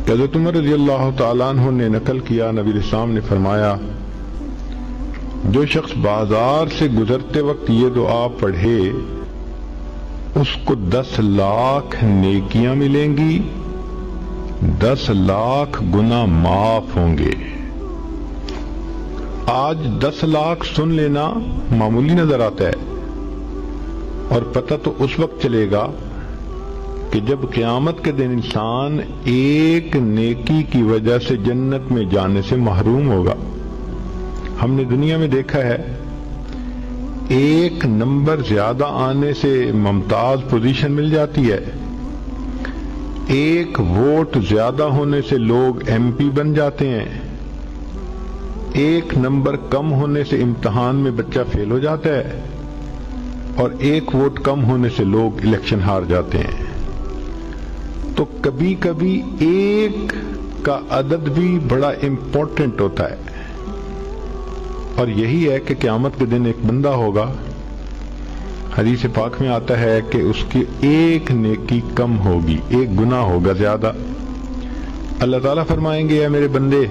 حضرت عمر رضی اللہ تعالیٰ عنہ نے نقل کیا، نبی علیہ السلام نے فرمایا جو شخص بازار سے گزرتے وقت یہ دعا پڑھے اس کو 10 لاکھ نیکیاں ملیں گی، 10 لاکھ گناہ معاف ہوں گے۔ آج 10 لاکھ سن لینا معمولی نظر آتا ہے، اور پتہ تو اس وقت چلے گا کہ جب قیامت کے دن انسان ایک نیکی کی وجہ سے جنت میں جانے سے محروم ہوگا۔ ہم نے دنیا میں دیکھا ہے ایک نمبر زیادہ آنے سے ممتاز پوزیشن مل جاتی ہے، ایک ووٹ زیادہ ہونے سے لوگ ایم پی بن جاتے ہیں، ایک نمبر کم ہونے سے امتحان میں بچہ فیل ہو جاتا ہے، اور ایک ووٹ کم ہونے سے لوگ الیکشن ہار جاتے ہیں۔ تو کبھی کبھی ایک کا عدد بھی بڑا امپورٹنٹ ہوتا ہے، اور یہی ہے کہ قیامت کے دن ایک بندہ ہوگا، حدیث پاک میں آتا ہے کہ اس کی ایک نیکی کم ہوگی، ایک گناہ ہوگا زیادہ۔ اللہ تعالیٰ فرمائیں گے اے میرے بندے،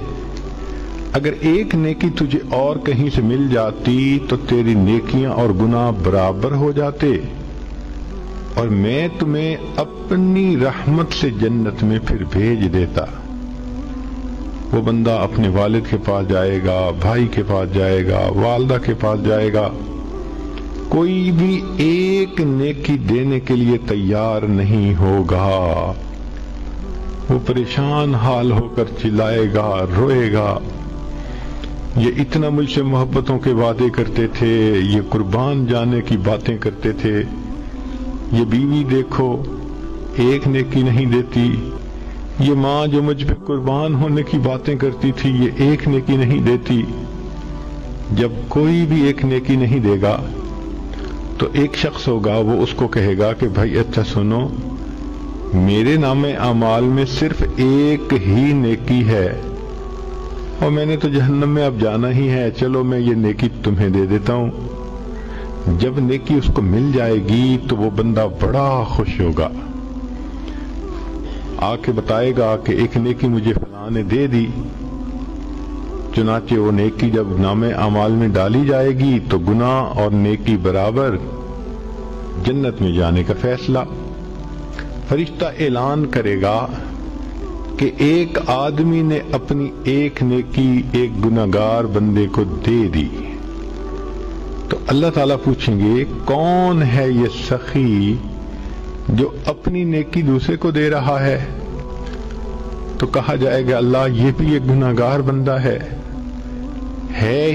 اگر ایک نیکی تجھے اور کہیں سے مل جاتی تو تیری نیکیاں اور گناہ برابر ہو جاتے، اور میں تمہیں اپنی رحمت سے جنت میں پھر بھیج دیتا۔ وہ بندہ اپنے والد کے پاس جائے گا، بھائی کے پاس جائے گا، والدہ کے پاس جائے گا، کوئی بھی ایک نیکی دینے کے لیے تیار نہیں ہوگا۔ وہ پریشان حال ہو کر چلائے گا، روئے گا، یہ اتنا مجھ سے محبتوں کے وعدے کرتے تھے، یہ قربان جانے کی باتیں کرتے تھے، یہ بیوی دیکھو ایک نیکی نہیں دیتی، یہ ماں جو مجھ پہ قربان ہونے کی باتیں کرتی تھی یہ ایک نیکی نہیں دیتی۔ جب کوئی بھی ایک نیکی نہیں دے گا تو ایک شخص ہوگا، وہ اس کو کہے گا کہ بھائی اچھا سنو، میرے نام اعمال میں صرف ایک ہی نیکی ہے، اور میں نے تو جہنم میں اب جانا ہی ہے، چلو میں یہ نیکی تمہیں دے دیتا ہوں۔ جب نیکی اس کو مل جائے گی تو وہ بندہ بڑا خوش ہوگا، آ کے بتائے گا کہ ایک نیکی مجھے فلاں نے دے دی۔ چنانچہ وہ نیکی جب نام اعمال میں ڈالی جائے گی تو گناہ اور نیکی برابر، جنت میں جانے کا فیصلہ۔ فرشتہ اعلان کرے گا کہ ایک آدمی نے اپنی ایک نیکی ایک گناہگار بندے کو دے دی، تو اللہ تعالیٰ پوچھیں گے کون ہے یہ سخی جو اپنی نیکی دوسرے کو دے رہا ہے؟ تو کہا جائے گا اللہ یہ بھی ایک گناہگار بندہ ہے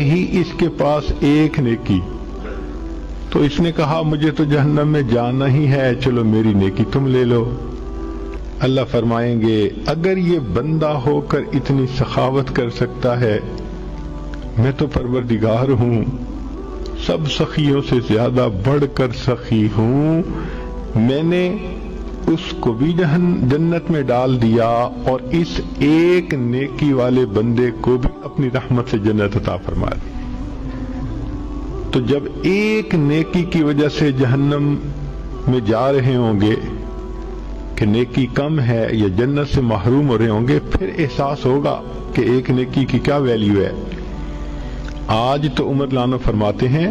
ہی اس کے پاس ایک نیکی، تو اس نے کہا مجھے تو جہنم میں جانا ہی ہے، چلو میری نیکی تم لے لو۔ اللہ فرمائیں گے اگر یہ بندہ ہو کر اتنی سخاوت کر سکتا ہے، میں تو پروردگار ہوں، سب سخیوں سے زیادہ بڑھ کر سخی ہوں، میں نے اس کو بھی جنت میں ڈال دیا اور اس ایک نیکی والے بندے کو بھی اپنی رحمت سے جنت عطا فرما دی۔ تو جب ایک نیکی کی وجہ سے جہنم میں جا رہے ہوں گے کہ نیکی کم ہے یا جنت سے محروم ہو رہے ہوں گے، پھر احساس ہوگا کہ ایک نیکی کی کیا ویلیو ہے۔ آج تو عمر لانو فرماتے ہیں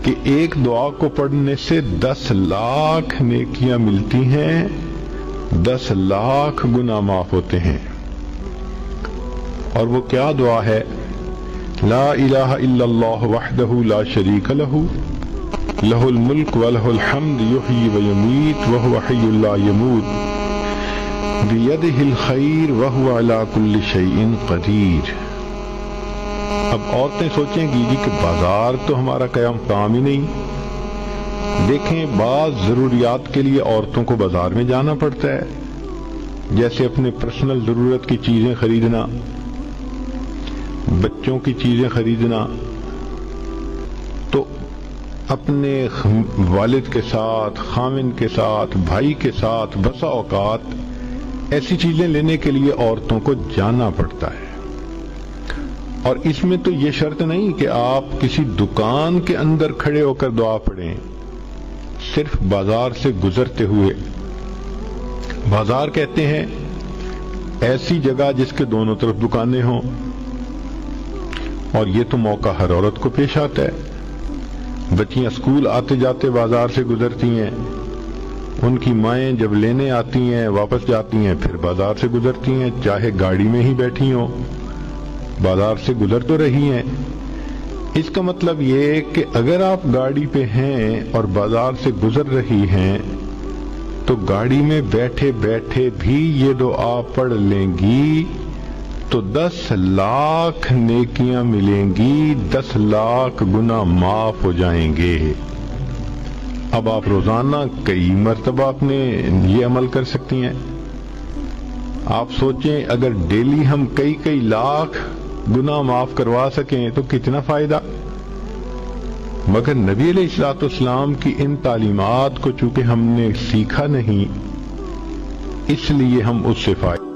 کہ ایک دعا کو پڑھنے سے 10 لاکھ نیکیاں ملتی ہیں، 10 لاکھ گناہ معاف ہوتے ہیں۔ اور وہ کیا دعا ہے؟ لا الہ الا اللہ وحدہ لا شریک لہ، لہ الملک ولہ الحمد یحیی ویمیت وہو حی لا یموت، بیدہ الخیر وہو علی کل شیء قدیر۔ اب عورتیں سوچیں گی جی کہ بازار تو ہمارا کام ہی نہیں۔ دیکھیں بعض ضروریات کے لیے عورتوں کو بازار میں جانا پڑتا ہے، جیسے اپنے پرسنل ضرورت کی چیزیں خریدنا، بچوں کی چیزیں خریدنا، تو اپنے والد کے ساتھ، خامن کے ساتھ، بھائی کے ساتھ بسا اوقات ایسی چیزیں لینے کے لیے عورتوں کو جانا پڑتا ہے۔ اور اس میں تو یہ شرط نہیں کہ آپ کسی دکان کے اندر کھڑے ہو کر دعا پڑھیں، صرف بازار سے گزرتے ہوئے۔ بازار کہتے ہیں ایسی جگہ جس کے دونوں طرف دکانیں ہوں، اور یہ تو موقع ہر عورت کو پیش آتا ہے۔ بچیاں اسکول آتے جاتے بازار سے گزرتی ہیں، ان کی مائیں جب لینے آتی ہیں واپس جاتی ہیں پھر بازار سے گزرتی ہیں، چاہے گاڑی میں ہی بیٹھی ہوں بازار سے گزر تو رہی ہیں۔ اس کا مطلب یہ کہ اگر آپ گاڑی پہ ہیں اور بازار سے گزر رہی ہیں تو گاڑی میں بیٹھے بیٹھے بھی یہ دعا پڑھ لیں گی تو 10 لاکھ نیکیاں ملیں گی، 10 لاکھ گناہ معاف ہو جائیں گے۔ اب آپ روزانہ کئی مرتبہ اپنے یہ عمل کر سکتی ہیں۔ آپ سوچیں اگر ڈیلی ہم کئی لاکھ گناہ معاف کروا سکیں تو کتنا فائدہ۔ مگر نبی علیہ الصلوۃ والسلام کی ان تعلیمات کو چونکہ ہم نے سیکھا نہیں، اس لیے ہم اس سے فائدہ